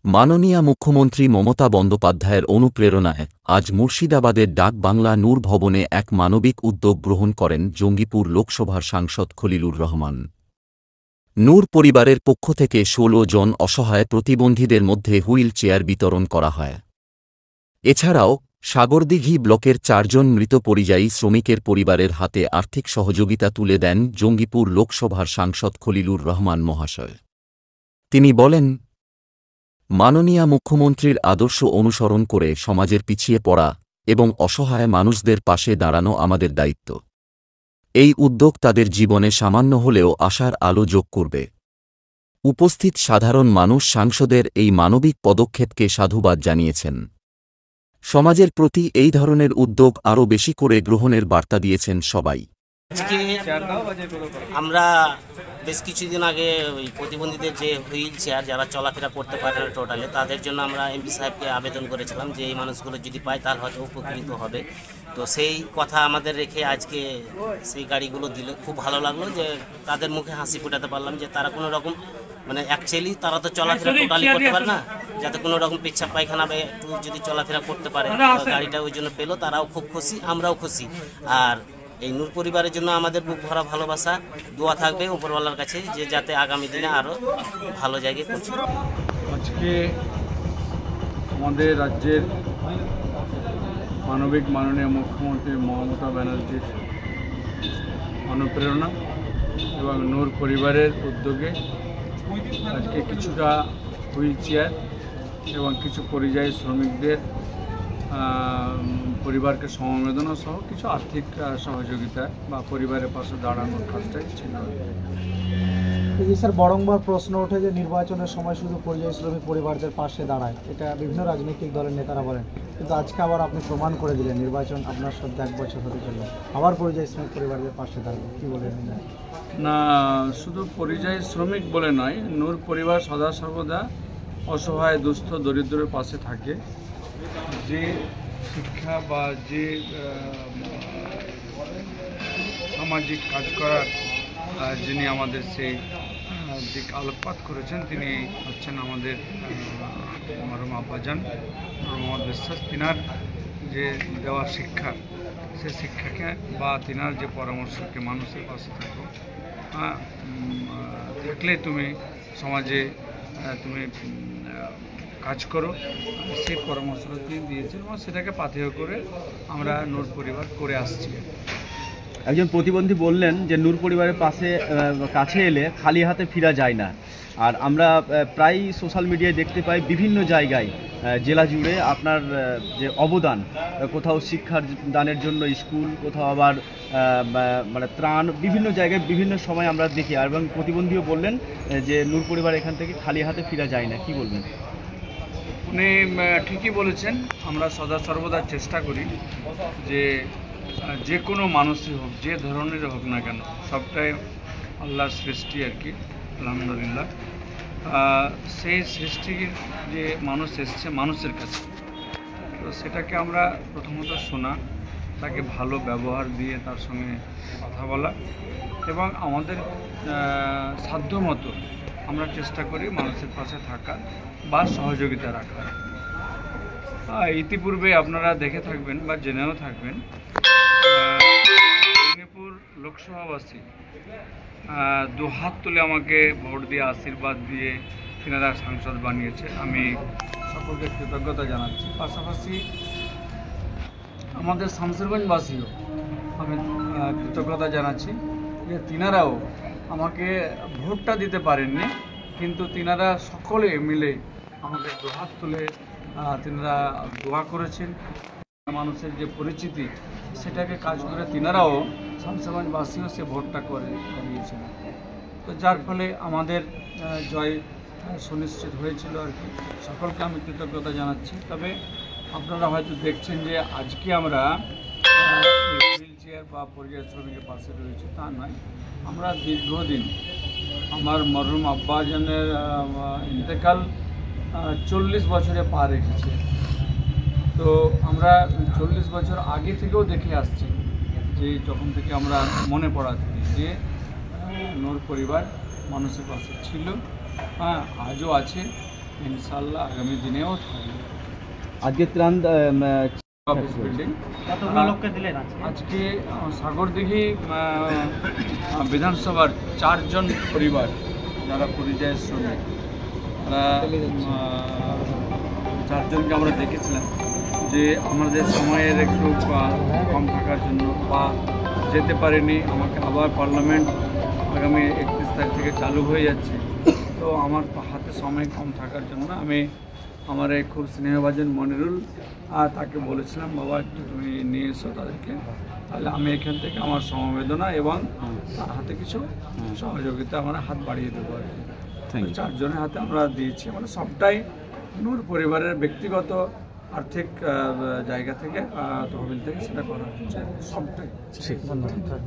মাননীয় মুখ্যমন্ত্রী মমতা বন্দ্যোপাধ্যায়ের অনুপ্রেরণায় আজ মুর্শিদাবাদের ডাক বাংলা নূর ভবনে এক মানবিক উদ্যোগ গ্রহণ করেন জঙ্গিপুর লোকসভার সাংসদ খলিলুর রহমান। নূর পরিবারের পক্ষ থেকে ১৬ জন অসহায় প্রতিবন্ধীদের মধ্যে হুইল চেয়ার বিতরণ করা হয়। এছাড়াও সাগরদিঘি ব্লকের ৪ জন মৃত পরিযায়ী শ্রমিকের পরিবারের হাতে আর্থিক সহযোগিতা তুলে দেন জঙ্গিপুর লোকসভার সাংসদ খলিলুর রহমান মহাশয়। তিনি বলেন, মাননীয় মুখ্যমন্ত্রীর আদর্শ অনুসরণ করে সমাজের পিছিয়ে পড়া এবং অসহায় মানুষদের পাশে দাঁড়ানো আমাদের দায়িত্ব। এই উদ্যোগ তাদের জীবনে সামান্য হলেও আশার আলো যোগ করবে। উপস্থিত সাধারণ মানুষ সাংসদের এই মানবিক পদক্ষেপকে সাধুবাদ জানিয়েছেন। সমাজের প্রতি এই ধরনের উদ্যোগ আরও বেশি করে গ্রহণের বার্তা দিয়েছেন সবাই। আজকে আমরা বেশ কিছুদিন আগে ওই প্রতিবন্ধীদের যে হুইল চেয়ার যারা চলাফেরা করতে পারে না টোটালে, তাদের জন্য আমরা এমপি সাহেবকে আবেদন করেছিলাম যে এই মানুষগুলো যদি পায় তাহলে হয়তো উপকৃত হবে। তো সেই কথা আমাদের রেখে আজকে সেই গাড়িগুলো দিলে খুব ভালো লাগলো, যে তাদের মুখে হাসি ফোটাতে পারলাম যে তারা কোনো রকম মানে অ্যাকচুয়ালি তারা তো চলাফেরা টোটালি করতে পারে না, যাতে কোনো রকম পেচ্ছাপ পায়খানা বা একটু যদি চলাফেরা করতে পারে, গাড়িটা ওই জন্য পেলো, তারাও খুব খুশি, আমরাও খুশি। আর এই নূর পরিবারের জন্য আমাদের বুক ভরা ভালোবাসা, দোয়া থাকবে উপরওয়ালার কাছে যে যাতে আগামী দিনে আরও ভালো জায়গায় পৌঁছে। আজকে আমাদের রাজ্যের মানবিক মাননীয় মুখ্যমন্ত্রী মমতা ব্যানার্জির অনুপ্রেরণা এবং নূর পরিবারের উদ্যোগে আজকে কিছুটা হুইল চেয়ার এবং কিছু পরিযায়ী শ্রমিকদের পরিবারকে সমবেদনা সহ কিছু আর্থিক সহযোগিতা বা পরিবারের পাশে দাঁড়ানোর কাজটাই ছিল। স্যার, বারংবার প্রশ্ন ওঠে যে নির্বাচনের সময় শুধু পরিযায়ী শ্রমিক পরিবারদের পাশে দাঁড়ায়, এটা বিভিন্ন রাজনৈতিক দলের নেতারা বলেন, কিন্তু আজকে আবার আপনি প্রমাণ করে দিলেন নির্বাচন আপনার সাথে 1 বছর হতে চলল, আবার পরিযায়ী শ্রমিক পরিবারদের পাশে দাঁড়াবে, কী বলেন? না, শুধু পরিযায়ী শ্রমিক বলে নয়, নূর পরিবার সদা সর্বদা অসহায় দুস্থ দরিদ্রের পাশে থাকে। যে শিক্ষা বা যে সামাজিক কাজ করার যিনি আমাদের সেই দিক আলোকপাত করেছেন, তিনি হচ্ছেন আমাদের মরহুম আব্বাজান মোহাম্মদ বিশ্বাস। তিনার যে দেওয়া শিক্ষা, সে শিক্ষাকে বা তিনার যে পরামর্শকে মানুষের পাশে থাকো, থাকলে তুমি সমাজে তুমি কাজ করো, সেই পরামর্শটা তিনি দিয়েছেন এবং সেটাকে পাথেয় করে আমরা নূর পরিবার করে আসছি। একজন প্রতিবন্ধী বললেন যে নূর পরিবারের কাছে এলে খালি হাতে ফেরা যায় না। আর আমরা প্রায় সোশ্যাল মিডিয়ায় দেখতে পাই বিভিন্ন জায়গায় জেলা জুড়ে আপনার যে অবদান, কোথাও শিক্ষার দানের জন্য স্কুল, কোথাও আবার মানে ত্রাণ, বিভিন্ন জায়গায় বিভিন্ন সময় আমরা দেখি। আর এবং প্রতিবন্ধীও বললেন যে নূর পরিবার এখান থেকে খালি হাতে ফেরা যায় না, কি বলবেন? উনি ঠিকই বলেছেন। আমরা সদা সর্বদা চেষ্টা করি যে কোনো মানুষই হোক, যে ধরনের হোক না কেন, সবটাই আল্লাহর সৃষ্টি আর কি, আলহামদুলিল্লাহ। সেই সৃষ্টির যে মানুষ এসছে মানুষের কাছে, তো সেটাকে আমরা প্রথমত শোনা, তাকে ভালো ব্যবহার দিয়ে তার সঙ্গে কথা বলা এবং আমাদের সাধ্য মতো আমরা চেষ্টা করি মানুষের পাশে থাকা বা সহযোগিতা রাখা। ইতিপূর্বে আপনারা দেখে থাকবেন বা জেনেও থাকবেন, জঙ্গিপুর লোকসভাবাসী 2 হাত তুলে আমাকে ভোট দিয়ে আশীর্বাদ দিয়ে তিনারা সাংসদ বানিয়েছে। আমি সকলকে কৃতজ্ঞতা জানাচ্ছি। পাশাপাশি আমাদের শামসেরগঞ্জবাসীও আমি কৃতজ্ঞতা জানাচ্ছি যে তিনারাও আমাকে ভোটটা দিতে পারেননি, কিন্তু তিনারা সকলে মিলে আমাকে 2 হাত তুলে তিনারা দোয়া করেছেন। মানুষের যে পরিচিতি, সেটাকে কাজ করে তিনারাও শামসেরগঞ্জবাসীও সে ভোটটা করিয়েছেন। তো যার ফলে আমাদের জয় সুনিশ্চিত হয়েছিল আর কি। সকলকে আমি কৃতজ্ঞতা জানাচ্ছি। তবে আপনারা হয়তো দেখছেন যে আজকে আমরা হুইল চেয়ার বা পরিযায়ী শ্রমিকের পাশে রয়েছে, তা নয়। আমরা দীর্ঘদিন, আমার মরহুম আব্বাজানের ইন্তেকাল 40 বছরে পা রেখেছে। তো আমরা 40 বছর আগে থেকেও দেখে আসছি, যে যখন থেকে আমরা মনে পড়াচ্ছি যে নূর পরিবার মানুষের পাশে ছিল, আজও আছে ইনশাল্লাহ আগামী দিনেও থাকবে। আজকে ত্রাণ অফিস বিল্ডিং কতগুলো লোককে দিলেন আজকে সাগরদিঘি বিধানসভার 4 জন পরিবার যারা পরিযায়ী শ্রমিক, তারা 4 জনকে আমরা দেখেছিলাম যে আমাদের সময়ের একটু কম থাকার জন্য বা যেতে পারিনি। আমাকে আবার পার্লামেন্ট আগামী 31 তারিখ থেকে চালু হয়ে যাচ্ছে, তো আমার হাতে সময় কম থাকার জন্য আমি আমার এই খুব স্নেহভাজন মনিরুল তাকে বলেছিলাম, বাবা একটু তুমি নিয়ে এসো তাদেরকে, তাহলে আমি এখান থেকে আমার সমবেদনা এবং তার হাতে কিছু সহযোগিতা আমরা হাত বাড়িয়ে দেবো আর কি। 4 জনের হাতে আমরা দিয়েছি, মানে সবটাই নূর পরিবারের ব্যক্তিগত আর্থিক জায়গা থেকে তহবিল থেকে সেটা করা হচ্ছে সবটাই। ধন্যবাদ।